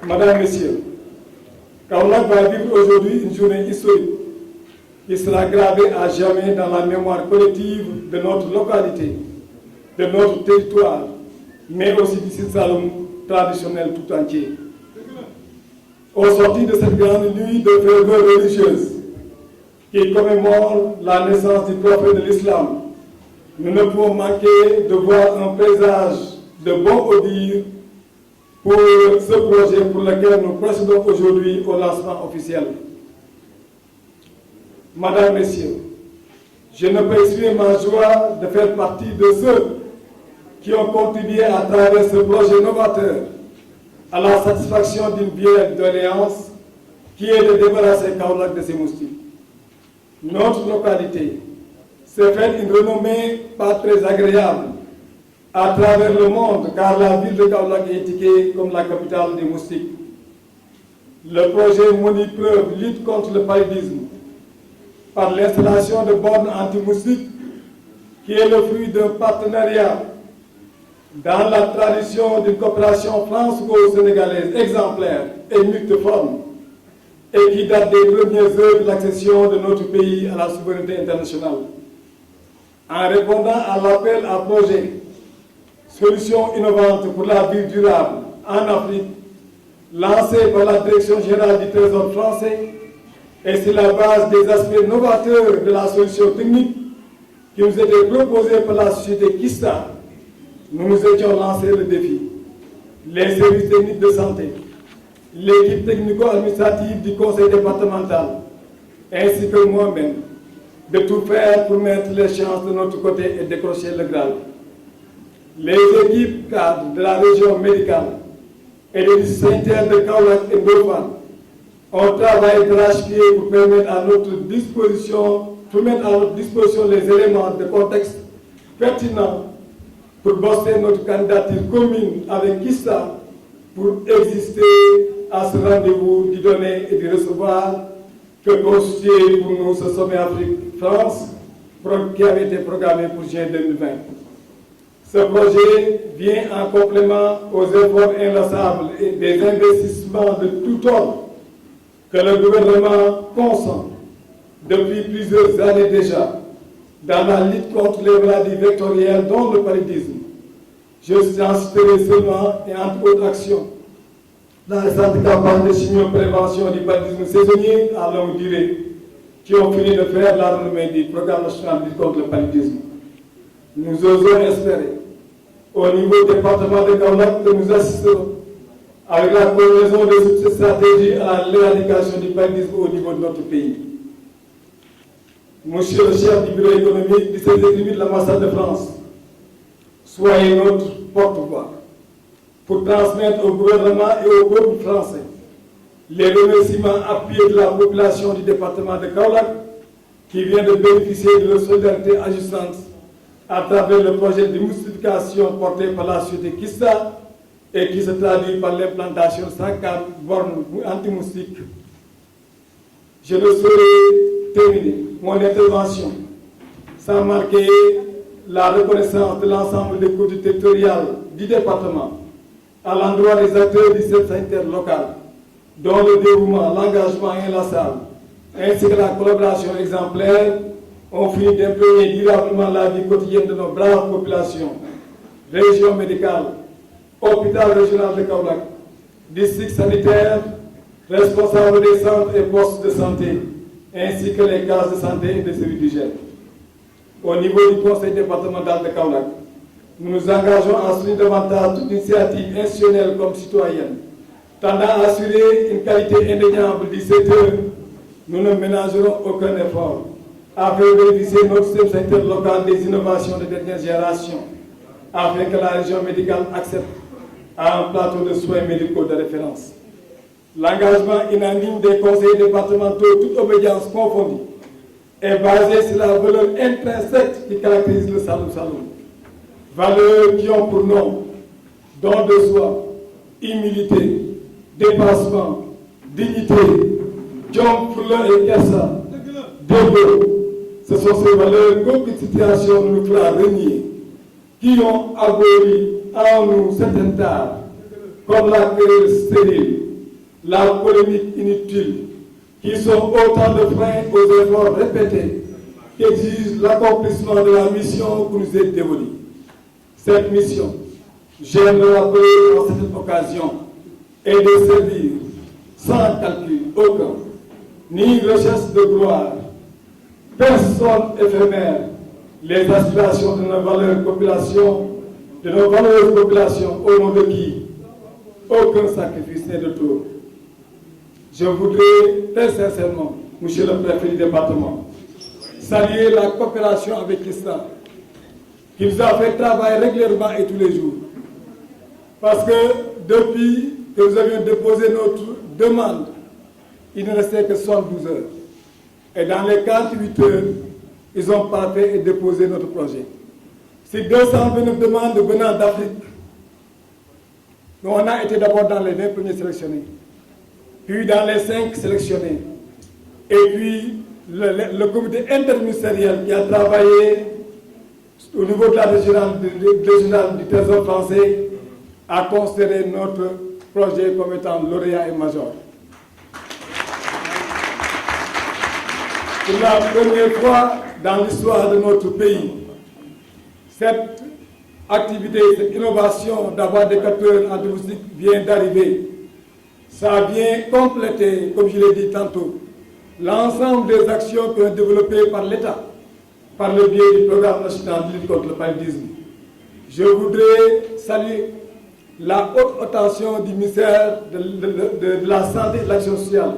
Madame, Messieurs, Kaolack va vivre aujourd'hui une journée historique qui sera gravée à jamais dans la mémoire collective de notre localité, de notre territoire, mais aussi du Sine Saloum traditionnel tout entier. Au sortir de cette grande nuit de ferveur religieuse qui commémore la naissance du prophète de l'islam, nous ne pouvons manquer de voir un présage de bon augure pour ce projet pour lequel nous procédons aujourd'hui au lancement officiel. Madame, Messieurs, je ne peux exprimer ma joie de faire partie de ceux qui ont contribué à travers ce projet novateur à la satisfaction d'une vieille doléance qui est de débarrasser Kaolack de ces moustiques. Notre localité s'est fait une renommée pas très agréable à travers le monde, car la ville de Kaolack est étiquetée comme la capitale des moustiques. Le projet Monipreuve lutte contre le paludisme par l'installation de bornes anti-moustiques qui est le fruit d'un partenariat dans la tradition d'une coopération franco-sénégalaise exemplaire et multiforme et qui date des premières heures de l'accession de notre pays à la souveraineté internationale. En répondant à l'appel à projet Solutions innovantes pour la vie durable en Afrique, lancé par la Direction générale du Trésor français, et c'est la base des aspects novateurs de la solution technique qui nous était proposée par la société Kista, nous nous étions lancé le défi. Les services techniques de santé, l'équipe technico-administrative du conseil départemental, ainsi que moi-même, de tout faire pour mettre les chances de notre côté et décrocher le Graal. Les équipes cadres de la région médicale et des sanitaires de Kaolack et Ndofane ont travaillé d'arrache-pied pour mettre à notre disposition les éléments de contexte pertinents pour bosser notre candidature commune avec Kista pour exister à ce rendez-vous du donner et du recevoir que constitue pour nous ce sommet Afrique-France qui avait été programmé pour juin 2020. Ce projet vient en complément aux efforts inlassables et des investissements de tout ordre que le gouvernement consent depuis plusieurs années déjà dans la lutte contre les maladies vectorielles dont le paludisme. Je en citerai seulement et entre autres actions la récente campagne de chimioprévention du paludisme saisonnier à longue durée qui ont fini de faire la renommée du programme national de lutte contre le paludisme. Nous osons espérer au niveau département de Kaolack que nous assisterons avec la combinaison de cette stratégie à l'éradication du paludisme au niveau de notre pays. Monsieur le chef du bureau économique du service économique de l'ambassade de France, soyez notre porte-voix pour transmettre au gouvernement et au peuple français les remerciements appuyés de la population du département de Kaolack qui vient de bénéficier de leur solidarité agissante à travers le projet de moustification porté par la société Kista et qui se traduit par l'implantation de 104 bornes anti-moustiques. Je ne saurais terminer mon intervention sans marquer la reconnaissance de l'ensemble des collectivités territoriales du département à l'endroit des acteurs du secteur sanitaire local, dont le dévouement, l'engagement inlassable, ainsi que la collaboration exemplaire ont fini d'imprégner durablement la vie quotidienne de nos braves populations. Région médicale, hôpital régional de Kaolack, district sanitaire, responsables des centres et postes de santé, ainsi que les cases de santé et des services d'hygiène. Au niveau du conseil départemental de Kaolack, nous nous engageons à soutenir davantage toute initiative institutionnelle comme citoyenne, tendant à assurer une qualité indéniable du secteur. Nous ne ménagerons aucun effort à faire bénéficier notre système sanitaire local des innovations de dernière génération, afin que la région médicale accepte à un plateau de soins médicaux de référence. L'engagement unanime des conseillers départementaux, toute obédience confondue, est basé sur la valeur intrinsèque qui caractérise le Saloum Saloum. Valeurs qui ont pour nom don de soi, humilité, dépassement, dignité, jom, fulla et kersa, dévot. Ce sont ces valeurs qu'aucune situation ne nous fera renier, qui ont aboli en nous certaines tares, comme la querelle stérile, la polémique inutile, qui sont autant de freins aux efforts répétés qui exigent l'accomplissement de la mission qui nous est dévolue. Cette mission, j'aime le rappeler en cette occasion, est de servir sans calcul aucun, ni recherche de gloire, personne éphémère, les aspirations de nos valeurs populations, de nos valeureuses populations, au nom de qui aucun sacrifice n'est de trop. Je voudrais très sincèrement, monsieur le préfet du département, saluer la coopération avec l'Islam, qui nous a fait travailler régulièrement et tous les jours. Parce que depuis que nous avions déposé notre demande, il ne restait que 72 heures. Et dans les 48 heures, ils ont parfait et déposé notre projet. C'est 229 demandes venant d'Afrique. On a été d'abord dans les 20 premiers sélectionnés, puis dans les 5 sélectionnés, et puis le comité interministériel qui a travaillé au niveau de la régionale du Trésor français a considéré notre projet comme étant lauréat et major. Pour la première fois dans l'histoire de notre pays, cette activité, cette innovation d'avoir des capteurs antibiotiques vient d'arriver. Ça a bien complété, comme je l'ai dit tantôt, l'ensemble des actions qui ont été développées par l'État, par le biais du programme national de lutte contre le paludisme. Je voudrais saluer la haute attention du ministère de la Santé et de l'Action sociale.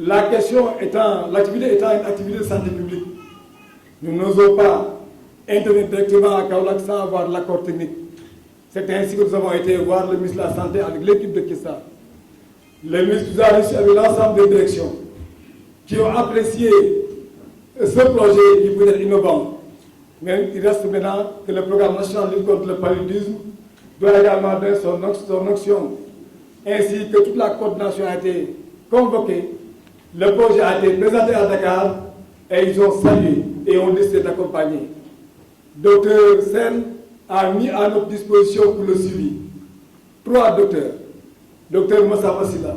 L'activité étant une activité de santé publique, nous n'osons pas intervenir directement à Kaolack sans avoir l'accord technique. C'est ainsi que nous avons été voir le ministre de la Santé avec l'équipe de Kissa. Le ministre nous a reçus avec l'ensemble des directions qui ont apprécié ce projet qui peut être innovant. Mais il reste maintenant que le programme national de lutte contre le paludisme doit également donner son action, ainsi que toute la coordination a été convoquée. Le projet a été présenté à Dakar et ils ont salué et ont décidé d'accompagner. Docteur Sen a mis à notre disposition pour le suivi 3 docteurs, docteur Massa Massila,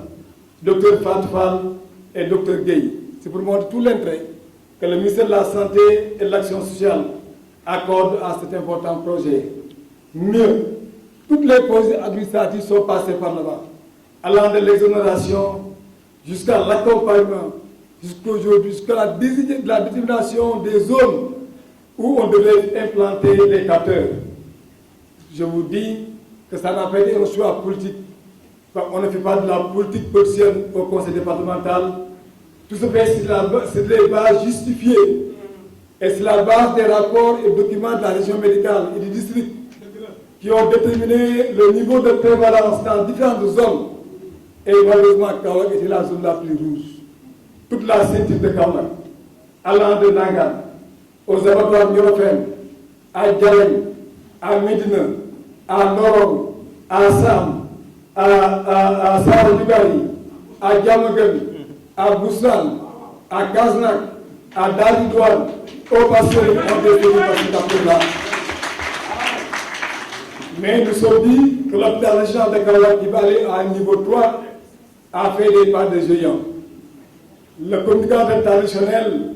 docteur Fatfal et docteur Gueye. C'est pour montrer tout l'intérêt que le ministère de la Santé et de l'Action sociale accorde à cet important projet. Mieux, toutes les projets administratifs sont passés par là-bas, allant de l'exonération jusqu'à l'accompagnement, jusqu'aujourd'hui, jusqu'à la détermination des zones où on devait implanter les capteurs. Je vous dis que ça n'a pas été un choix politique. On ne fait pas de la politique politicienne au conseil départemental. Tout ce fait, c'est des bases justifiées. Et c'est la base des rapports et documents de la région médicale et du district qui ont déterminé le niveau de prévalence dans différentes zones. Et malheureusement, Kaolack était la zone la plus rouge. Toute la ceinture de Kaolack, allant de Nangan, aux abattoirs Niorofène, à Djalem, à Médina, à Norong, à Sam, à Sarah-Dugari, à Diamaguène, à Boussan, à Kaznak, à Daridouane, au passé, on définit par cet appel-là. Mais nous sommes dit que l'hôpital régional de Kaolack, qui va aller à un niveau 3, a fait des pas de géant. Le communicateur traditionnel,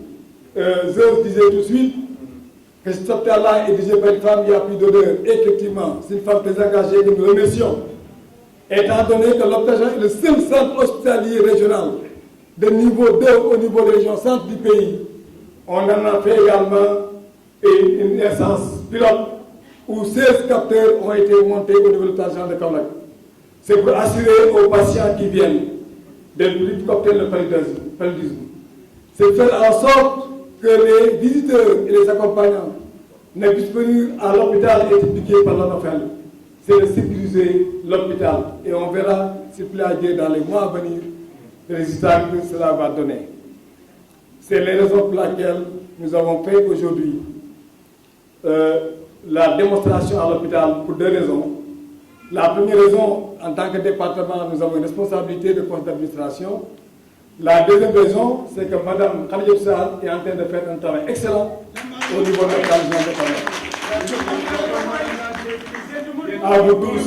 Zeus disait tout de suite que cet hôpital-là est dirigé par une femme qui a plus d'odeur. Effectivement, c'est une femme très engagée que nous remercions. Étant donné que l'hôpital est le seul centre hospitalier régional de niveau 2 au niveau de région centre du pays, on en a fait également une instance pilote où 16 capteurs ont été montés au niveau de l'hôpital de Kaolack. C'est pour assurer aux patients qui viennent de lutter contre le paludisme. C'est faire en sorte que les visiteurs et les accompagnants ne puissent venir à l'hôpital et être piqués par l'anophèle. C'est de sécuriser l'hôpital. Et on verra, s'il plaît à Dieu, dans les mois à venir, les résultats que cela va donner. C'est les raisons pour lesquelles nous avons fait aujourd'hui la démonstration à l'hôpital pour 2 raisons. La première raison, en tant que département, nous avons une responsabilité de conseil d'administration. La deuxième raison, c'est que Mme Khadija Sall est en train de faire un travail excellent au niveau de l'hôpital de Kaolack. À vous tous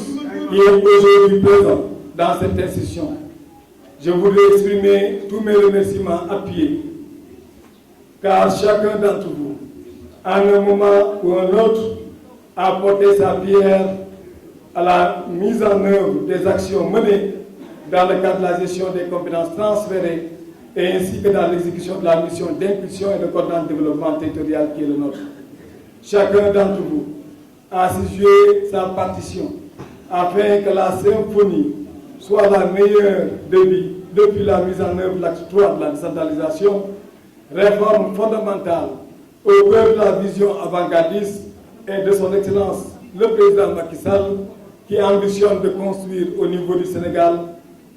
qui êtes aujourd'hui présents, dans cette institution. Je voudrais exprimer tous mes remerciements appuyés, car chacun d'entre vous, à un moment ou un autre, a apporté sa pierre à la mise en œuvre des actions menées dans le cadre de la gestion des compétences transférées et ainsi que dans l'exécution de la mission d'impulsion et de coordination de développement territorial qui est le nôtre. Chacun d'entre vous a su jouer sa partition afin que la symphonie soit la meilleure débit depuis la mise en œuvre de l'acte 3 de la décentralisation, réforme fondamentale au cœur de la vision avant-gardiste et de son Excellence le président Macky Sall, qui ambitionne de construire au niveau du Sénégal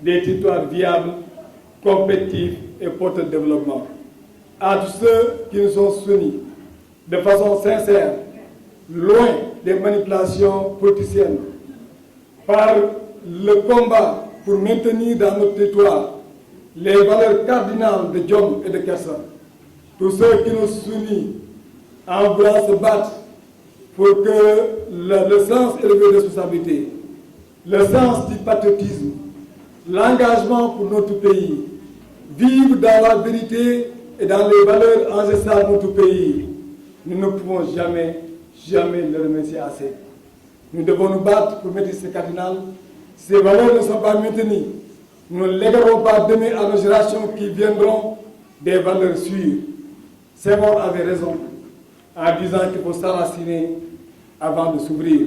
des territoires viables, compétitifs et porteurs de développement. À tous ceux qui nous ont soutenus de façon sincère, loin des manipulations politiciennes, par le combat pour maintenir dans notre territoire les valeurs cardinales de Diom et de Kersa, tous ceux qui nous soutenent en voulant se battre pour que le sens élevé de responsabilité, le sens du patriotisme, l'engagement pour notre pays, vivre dans la vérité et dans les valeurs ancestrales de notre pays, nous ne pouvons jamais le remercier assez. Nous devons nous battre pour mettre ces cardinales. Ces valeurs ne sont pas maintenues. Nous ne léguerons pas demain à nos générations qui viendront des valeurs sûres. Senghor avait raison en disant qu'il faut s'enraciner avant de s'ouvrir.